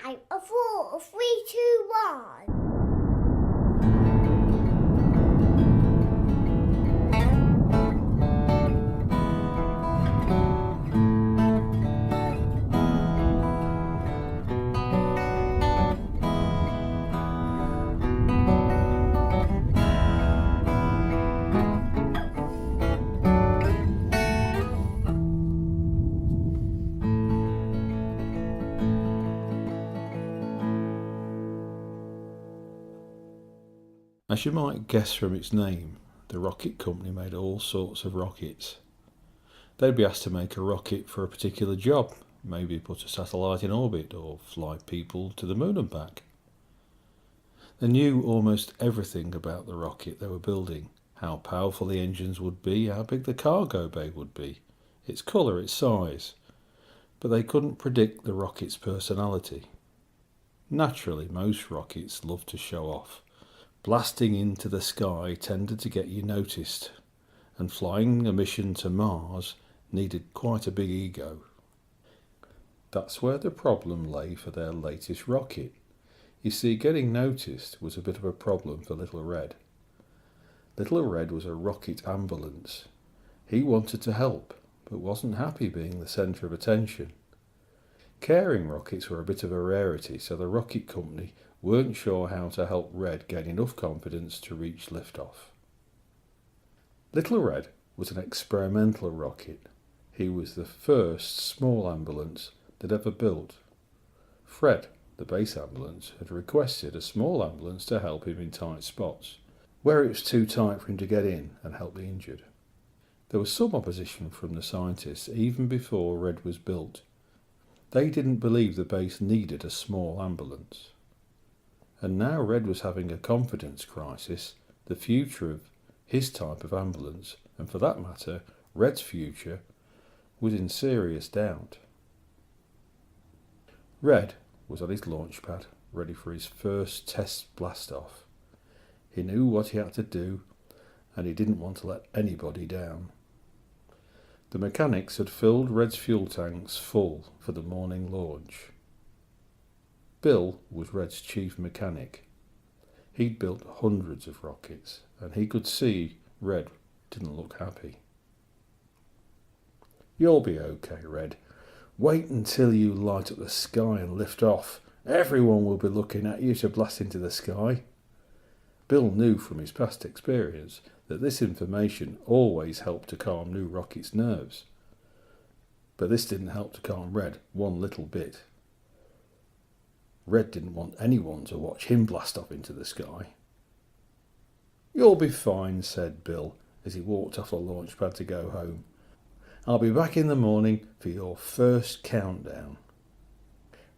5, a 4, a 3, 2, 1. As you might guess from its name, the rocket company made all sorts of rockets. They'd be asked to make a rocket for a particular job, maybe put a satellite in orbit or fly people to the moon and back. They knew almost everything about the rocket they were building, how powerful the engines would be, how big the cargo bay would be, its colour, its size, but they couldn't predict the rocket's personality. Naturally, most rockets love to show off. Blasting into the sky tended to get you noticed, and flying a mission to Mars needed quite a big ego. That's where the problem lay for their latest rocket. You see, getting noticed was a bit of a problem for Little Red. Little Red was a rocket ambulance. He wanted to help, but wasn't happy being the centre of attention. Caring rockets were a bit of a rarity, so the rocket company weren't sure how to help Red gain enough confidence to reach liftoff. Little Red was an experimental rocket. He was the first small ambulance they'd ever built. Fred, the base ambulance, had requested a small ambulance to help him in tight spots, where it was too tight for him to get in and help the injured. There was some opposition from the scientists even before Red was built. They didn't believe the base needed a small ambulance. And now Red was having a confidence crisis. The future of his type of ambulance, and for that matter, Red's future, was in serious doubt. Red was on his launch pad, ready for his first test blast-off. He knew what he had to do, and he didn't want to let anybody down. The mechanics had filled Red's fuel tanks full for the morning launch. Bill was Red's chief mechanic. He'd built hundreds of rockets, and he could see Red didn't look happy. "You'll be okay, Red. Wait until you light up the sky and lift off. Everyone will be looking at you to blast into the sky." Bill knew from his past experience that this information always helped to calm new rockets' nerves. But this didn't help to calm Red one little bit. Red didn't want anyone to watch him blast off into the sky. "You'll be fine," said Bill as he walked off the launch pad to go home. "I'll be back in the morning for your first countdown."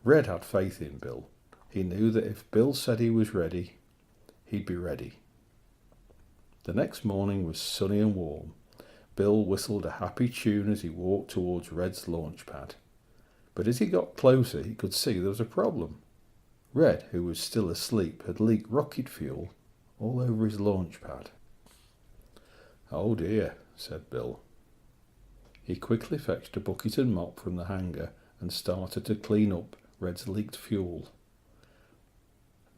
Red had faith in Bill. He knew that if Bill said he was ready, he'd be ready. The next morning was sunny and warm. Bill whistled a happy tune as he walked towards Red's launch pad. But as he got closer, he could see there was a problem. Red, who was still asleep, had leaked rocket fuel all over his launch pad. "Oh dear," said Bill. He quickly fetched a bucket and mop from the hangar and started to clean up Red's leaked fuel.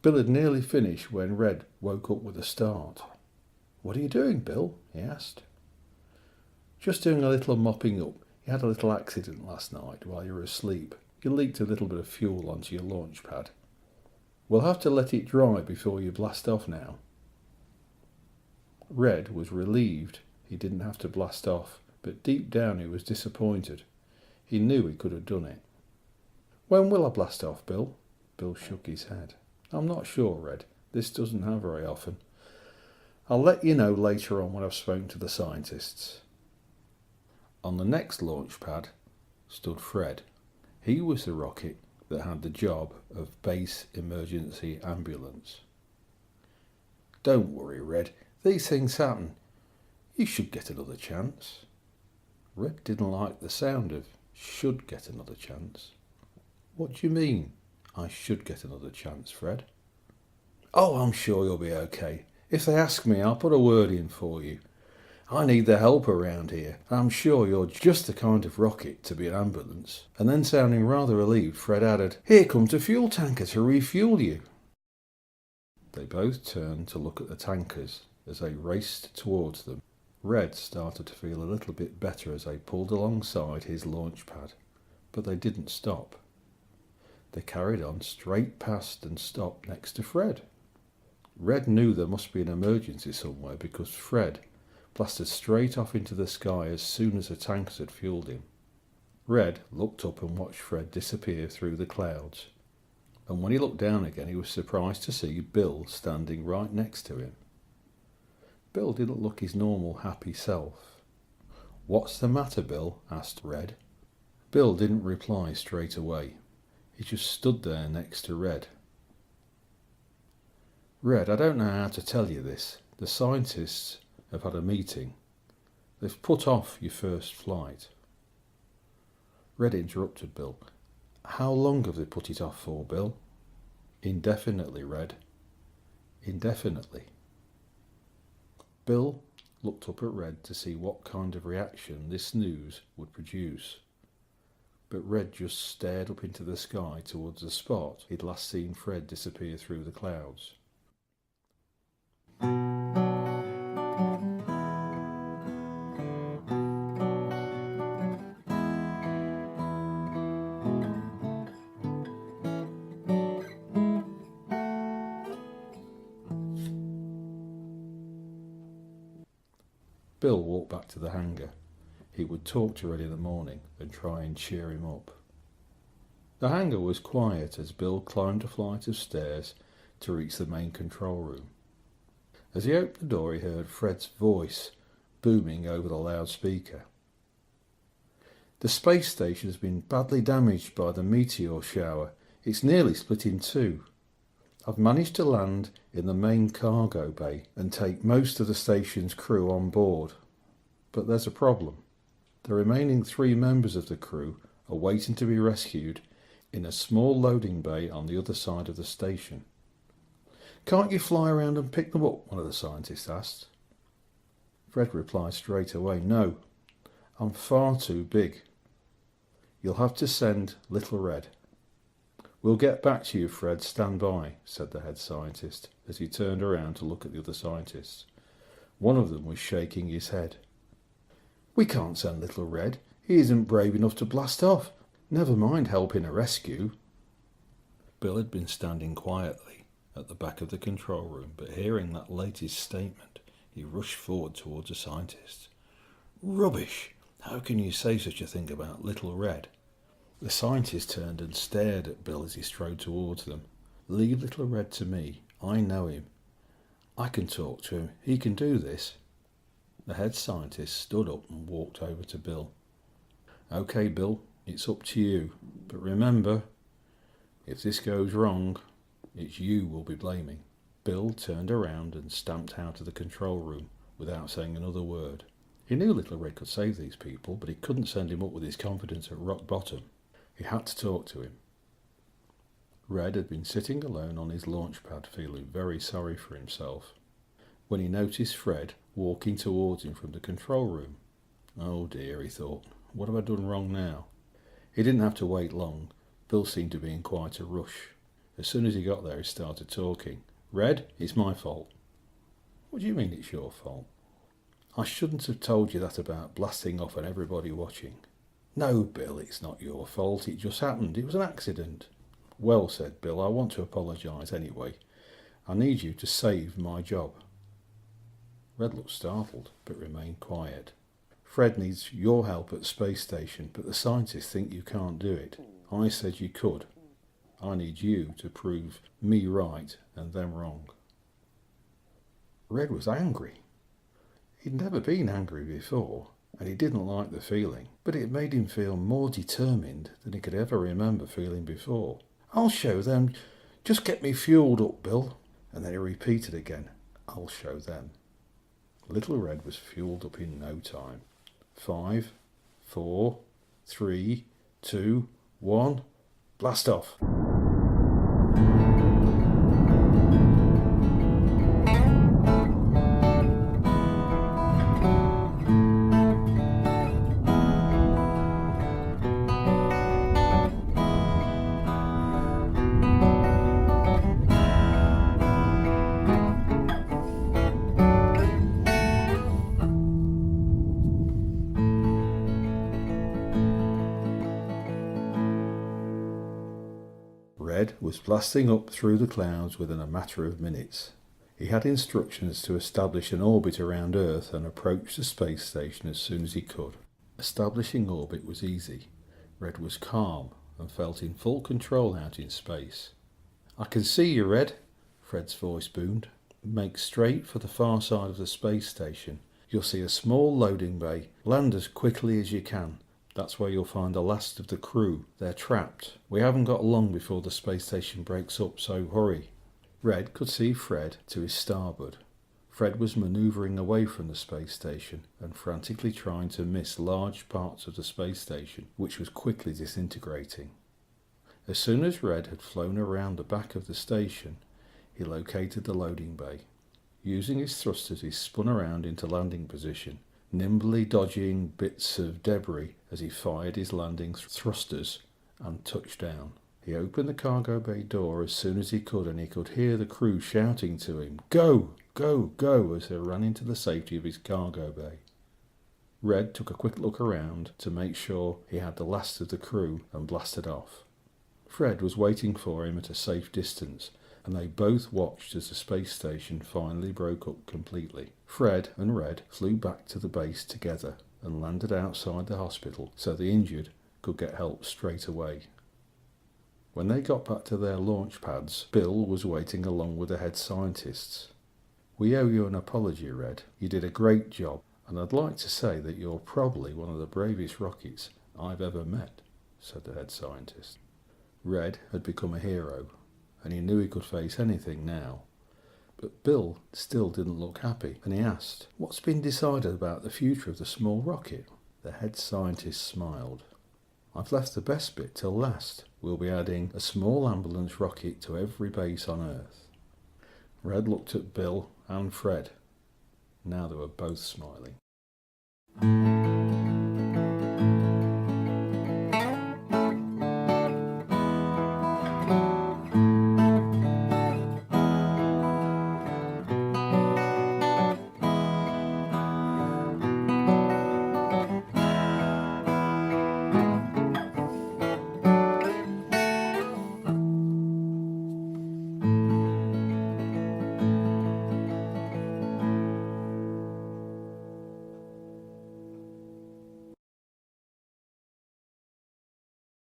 Bill had nearly finished when Red woke up with a start. "What are you doing, Bill?" he asked. "Just doing a little mopping up. You had a little accident last night while you were asleep. You leaked a little bit of fuel onto your launch pad. We'll have to let it dry before you blast off now." Red was relieved he didn't have to blast off, but deep down he was disappointed. He knew he could have done it. "When will I blast off, Bill?" Bill shook his head. "I'm not sure, Red. This doesn't happen very often. I'll let you know later on when I've spoken to the scientists." On the next launch pad stood Fred. He was the rocket that had the job of base emergency ambulance. "Don't worry, Red. These things happen. You should get another chance." Red didn't like the sound of "should get another chance." "What do you mean, I should get another chance, Fred?" "Oh, I'm sure you'll be okay. If they ask me, I'll put a word in for you. I need the help around here. I'm sure you're just the kind of rocket to be an ambulance. And then sounding rather relieved, Fred added, Here comes a fuel tanker to refuel you. They both turned to look at the tankers as they raced towards them. Red started to feel a little bit better as they pulled alongside his launch pad, but they didn't stop. They carried on straight past and stopped next to Fred. Red knew there must be an emergency somewhere because Fred blasted straight off into the sky as soon as the tankers had fueled him. Red looked up and watched Fred disappear through the clouds, and when he looked down again he was surprised to see Bill standing right next to him. Bill didn't look his normal happy self. What's the matter, Bill? Asked Red. Bill didn't reply straight away. He just stood there next to Red. Red, I don't know how to tell you this. The scientists have had a meeting. They've put off your first flight. Red interrupted Bill. How long have they put it off for, Bill? Indefinitely, Red. Indefinitely. Bill looked up at Red to see what kind of reaction this news would produce. But Red just stared up into the sky towards the spot he'd last seen Fred disappear through the clouds. Bill walked back to the hangar. He would talk to Red in the morning and try and cheer him up. The hangar was quiet as Bill climbed a flight of stairs to reach the main control room. As he opened the door, he heard Fred's voice booming over the loudspeaker. The space station has been badly damaged by the meteor shower. It's nearly split in two. I've managed to land in the main cargo bay and take most of the station's crew on board. But there's a problem. The remaining 3 members of the crew are waiting to be rescued in a small loading bay on the other side of the station. Can't you fly around and pick them up? One of the scientists asked. Fred replied straight away, No, I'm far too big. You'll have to send Little Red. We'll get back to you, Fred. Stand by, said the head scientist as he turned around to look at the other scientists. One of them was shaking his head. We can't send Little Red. He isn't brave enough to blast off. Never mind helping a rescue. Bill had been standing quietly at the back of the control room, but hearing that latest statement, he rushed forward towards the scientist. Rubbish! How can you say such a thing about Little Red? The scientist turned and stared at Bill as he strode towards them. Leave Little Red to me. I know him. I can talk to him. He can do this. The head scientist stood up and walked over to Bill. Okay, Bill, it's up to you. But remember, if this goes wrong, it's you we'll be blaming. Bill turned around and stamped out of the control room without saying another word. He knew Little Red could save these people, but he couldn't send him up with his confidence at rock bottom. He had to talk to him. Red had been sitting alone on his launch pad, feeling very sorry for himself, when he noticed Fred walking towards him from the control room. Oh dear, he thought, what have I done wrong now? He didn't have to wait long. Bill seemed to be in quite a rush. As soon as he got there, he started talking. Red, it's my fault. What do you mean it's your fault? I shouldn't have told you that about blasting off and everybody watching. No, Bill, it's not your fault. It just happened. It was an accident. Well, said Bill, I want to apologise anyway. I need you to save my job. Red looked startled, but remained quiet. Fred needs your help at the space station, but the scientists think you can't do it. I said you could. I need you to prove me right and them wrong. Red was angry. He'd never been angry before, and he didn't like the feeling, but it made him feel more determined than he could ever remember feeling before. I'll show them. Just get me fueled up, Bill. And then he repeated again, I'll show them. Little Red was fueled up in no time. 5, 4, 3, 2, 1, blast off. Red was blasting up through the clouds within a matter of minutes. He had instructions to establish an orbit around Earth and approach the space station as soon as he could. Establishing orbit was easy. Red was calm and felt in full control out in space. "I can see you, Red," Fred's voice boomed. "Make straight for the far side of the space station. You'll see a small loading bay. Land as quickly as you can. That's where you'll find the last of the crew. They're trapped. We haven't got long before the space station breaks up, so hurry." Red could see Fred to his starboard. Fred was manoeuvring away from the space station and frantically trying to miss large parts of the space station, which was quickly disintegrating. As soon as Red had flown around the back of the station, he located the loading bay. Using his thrusters, he spun around into landing position, nimbly dodging bits of debris as he fired his landing thrusters and touched down. He opened the cargo bay door as soon as he could, and he could hear the crew shouting to him, "Go, go, go," as they ran into the safety of his cargo bay. Red took a quick look around to make sure he had the last of the crew and blasted off. Fred was waiting for him at a safe distance, and they both watched as the space station finally broke up completely. Fred and Red flew back to the base together and landed outside the hospital so the injured could get help straight away. When they got back to their launch pads, Bill was waiting along with the head scientists. "We owe you an apology, Red. You did a great job, and I'd like to say that you're probably one of the bravest rockets I've ever met," said the head scientist. Red had become a hero, and he knew he could face anything now. But Bill still didn't look happy, and he asked, "What's been decided about the future of the small rocket?" The head scientist smiled. "I've left the best bit till last. We'll be adding a small ambulance rocket to every base on Earth." Red looked at Bill and Fred. Now they were both smiling.